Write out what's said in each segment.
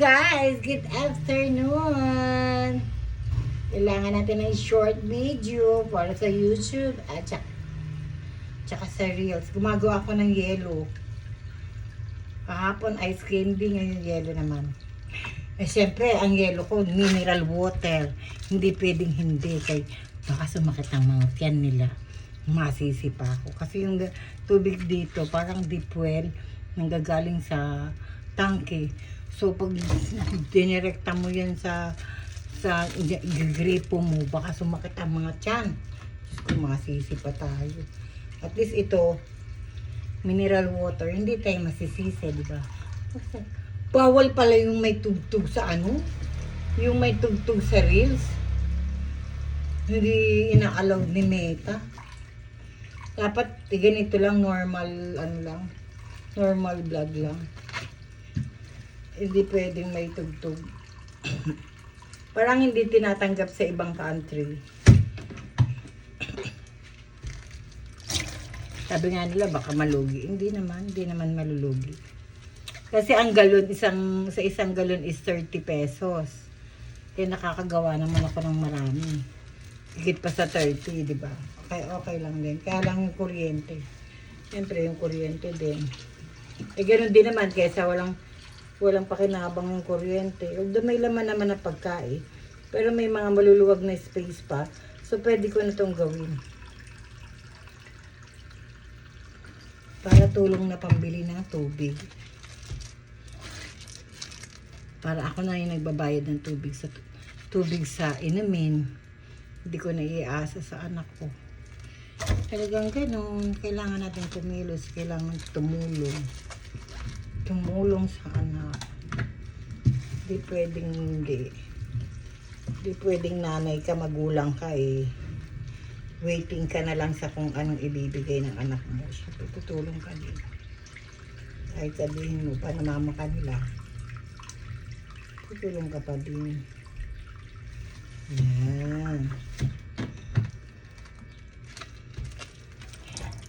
Guys, good afternoon! Kailangan natin ng short video para sa YouTube at tsaka sa Reels. Gumagawa ako ng yelo. Kahapon ice candy, ngayon yelo naman. Siyempre, ang yelo ko, mineral water. Hindi pwedeng hindi. Kaya baka sumakit ang mga tiyan nila. Masisipa ako. Kasi yung tubig dito, parang deep well, nanggagaling sa tangke. So, pag dinirekta mo yan sa gripo mo, baka sumakit ang mga tiyan. Kung masisipa tayo. At least ito, mineral water, hindi tayo masisisi, di ba? Bawal pala yung may tugtog sa yung may tugtog sa Reels. Hindi ina-allow ni Meta. Dapat ganito lang, normal normal vlog lang. Hindi pwedeng may tugtog. Parang hindi tinatanggap sa ibang country. Sabi nga nila baka malugi. Hindi naman malulugi. Kasi ang galon, sa isang galon is 30 pesos. Kaya nakakagawa naman ako ng marami. Higit pa sa 30, di ba? Okay lang din. Kaya lang yung kuryente. Siyempre yung kuryente din. Ganun din naman kaysa walang pakinabang yung kuryente. Although may laman naman na pagkain. Pero may mga maluluwag na space pa. So pwede ko na itong gawin. Para tulong na pambili ng tubig. Para ako na yung nagbabayad ng tubig sa inumin. Hindi ko na iasa sa anak ko. Talagang ganun. Kailangan natin kumilos. Kailangan tumulong. Tumulong sa anak. Hindi pwedeng hindi. Hindi pwedeng nanay ka, magulang ka waiting ka na lang sa kung anong ibibigay ng anak mo. Siyempre, tutulong ka din. Kahit sabihin mo pa na mama ka nila. Tutulong ka pa din. Yan.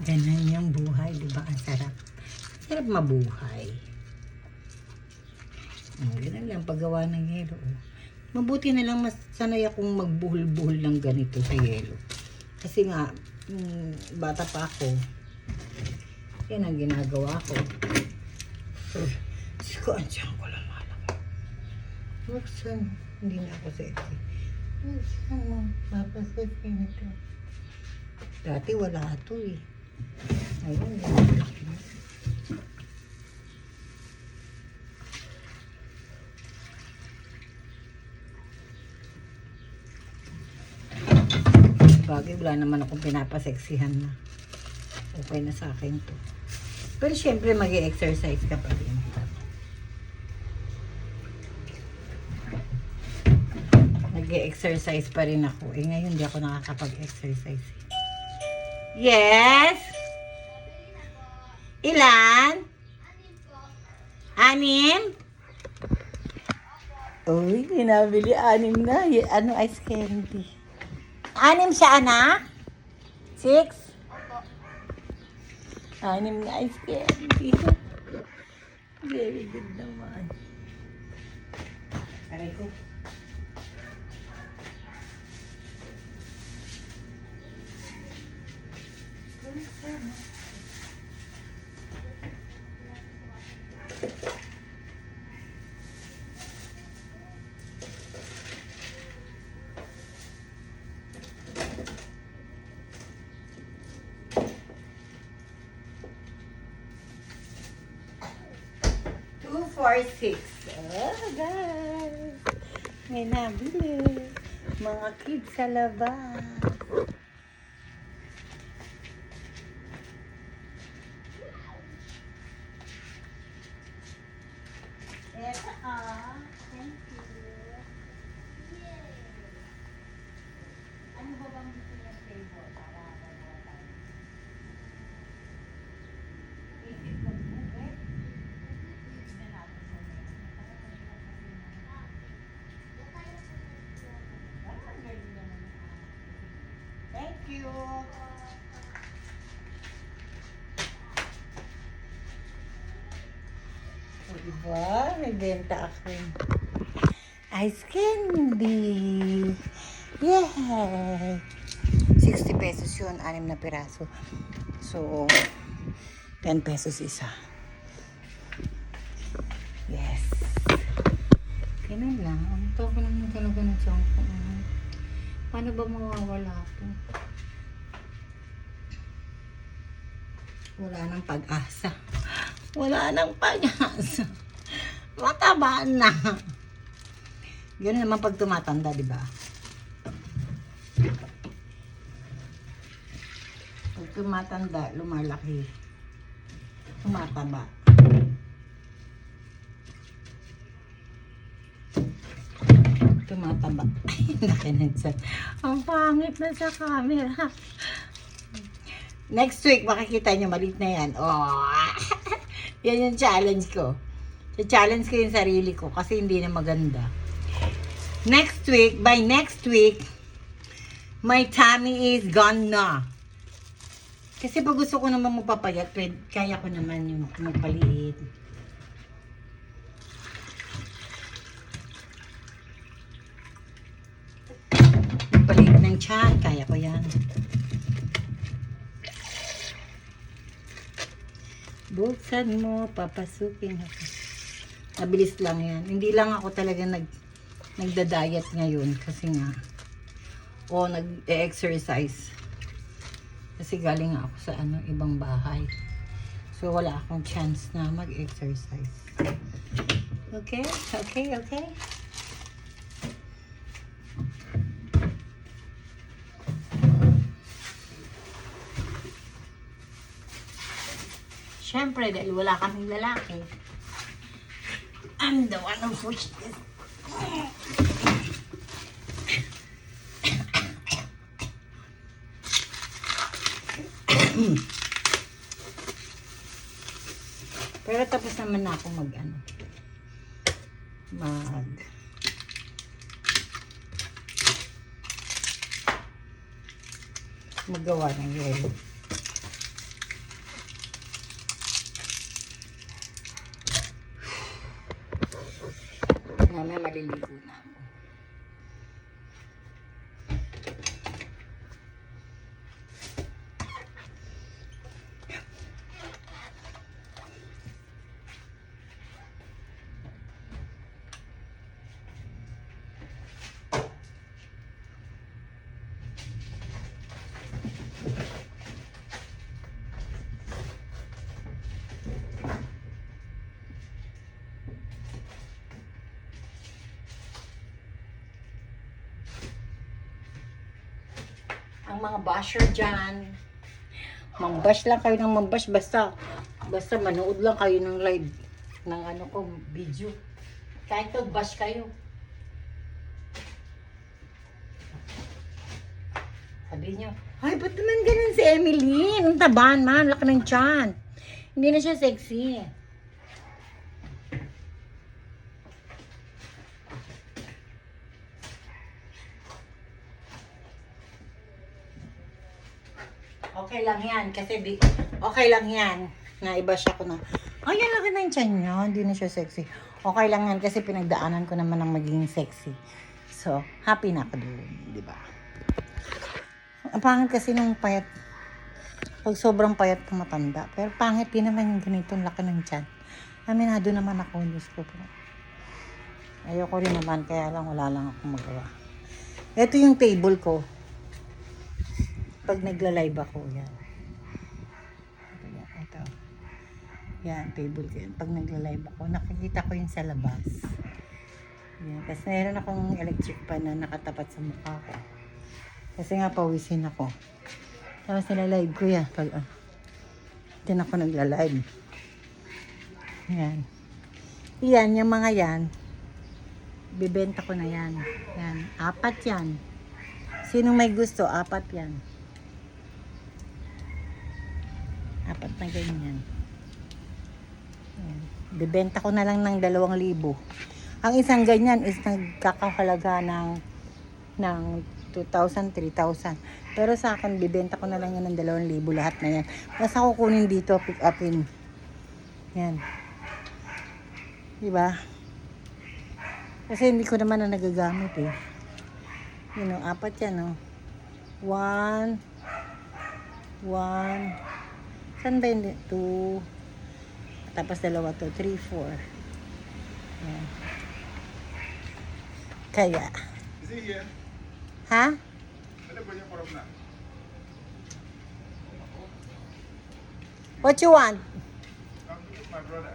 Ganun yung buhay, di ba? Ang sarap. Sarap mabuhay. Ganun lang paggawa ng yelo. Mabuti na lang mas sanay akong magbuhol-buhol ng ganito sa yelo. Kasi nga, bata pa ako. Yan ang ginagawa ko. Siko, ansyan ko lang malaki. Buksan, hindi na ako sexy. Buksan mo, mapasexy nito. Dati wala ito Ayun, laki na. Bagay, wala naman akong pinapaseksihan na. Okay na sa akin to. Pero syempre mag-i-exercise ka pa rin. Nag-i-exercise pa rin ako. Ngayon hindi ako nakakapag-exercise. Yes? Ilan? 6? Uy, pinabili 6 na. Ano ice candy? 6 siya, anak? 6? 6 na ice candy. Very good naman. Aray ko. For 6. Oh, guys. May nabili. Mga kids sa labas. Eto, thank you. Yay. Ano ba bang gusto niya flavor? Para magawa tayo. Isip ko po, Thank you. O, diba? Wow, may benta ako. Ice candy. Yay! 60 pesos yun, 6 na piraso. So, 10 pesos isa. Yes. Ganun lang. Ang tawa ko naman talaga ng tiyan ko. Paano ba mawawala ito? Wala nang pag-asa. Wala nang pag-asa. Mataba na. Ganun naman pag tumatanda, di ba? Pag tumatanda, lumalaki. Tumataba. Tumataba. Ay, nakinagsan. Ang pangit na sa camera. Next week, makikita nyo, maliit na yan. Oh. Yan yung challenge ko. I-challenge ko yung sarili ko kasi hindi na maganda. Next week, by next week, my tummy is gone na. Kasi pag gusto ko naman magpapayat, kaya ko naman yung magpaliit. Magpaliit ng tiyan, kaya ko yan. Buksan mo, papasukin ako. Mabilis lang yan. Hindi lang ako talaga nagda-diet ngayon kasi nga nag-exercise. Kasi galing ako sa ibang bahay. So wala akong chance na mag-exercise. Okay? Okay, okay. Siyempre, dahil wala kaming lalaki, I'm the one who pushed this. Pero tapos naman na ako maggawa ng yelo. Mamaya maliligo na ako. Ang mga basher dyan, mambash lang kayo ng mambash, basta manood lang kayo ng live ng video. Kahit mag-bash kayo. Sabi nyo, ay, ba't naman ganun si Emily? Ang taban man, laki ng tiyan. Hindi na siya sexy. Okay lang yan, kasi okay lang yan. Naibash ako na, ay, yan laki ng tiyan niya, hindi na siya sexy. Okay lang yan, kasi pinagdaanan ko naman ng magiging sexy. So, happy na ako doon, di ba? Ang pangit kasi nung payat, pag sobrang payat tumatanda. Pero pangit din naman yung ganitong laki ng tiyan. Aminado naman ako, Diyos ko po. Ayoko rin naman, kaya lang wala lang akong magawa. Ito yung table ko. Pag nagla-live ako, yan. Ito. Yan, table ko yan. Pag nagla-live ako, nakikita ko yung sa labas. Yan. Kasi meron akong electric pan na nakatapat sa mukha ko. Kasi nga pawisin ako. Tapos nila-live ko yan. Pag, din ako nagla-live. Yan. Yan, yung mga yan. Bibenta ko na yan. Yan. 4 yan. Sinong may gusto? 4 yan. 4 na ganyan. Yan. Bibenta ko na lang ng 2,000. Ang isang ganyan is nagkakahalaga ng 2,000, 3,000. Pero sa akin, bibenta ko na lang yan ng 2,000 lahat na yan. Basta kukunin dito, pick upin. Yan. Diba? Kasi hindi ko naman na nagagamit eh. You know, 4 yan, oh. 1, 1, saan ba yun? 2, tapos 2 to, 3, 4. Ayan. Kaya. Is he here? Ha? Ano ba yung parang na? What you want? Come to my brother.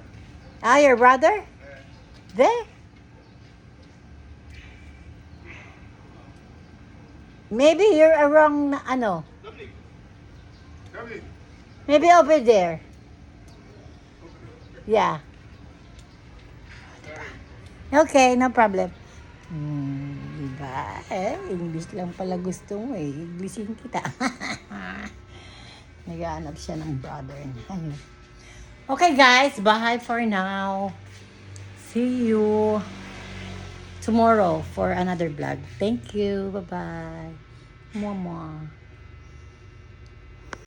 Ah, your brother? There? Maybe you're wrong na ano. Dominic. Dominic. Maybe over there. Yeah. Okay, no problem. Diba? English lang pala gusto mo eh. Englishin kita. Naghahanap siya ng brother niya. Okay guys, bye for now. See you tomorrow for another vlog. Thank you. Bye-bye. Mwah-mwah.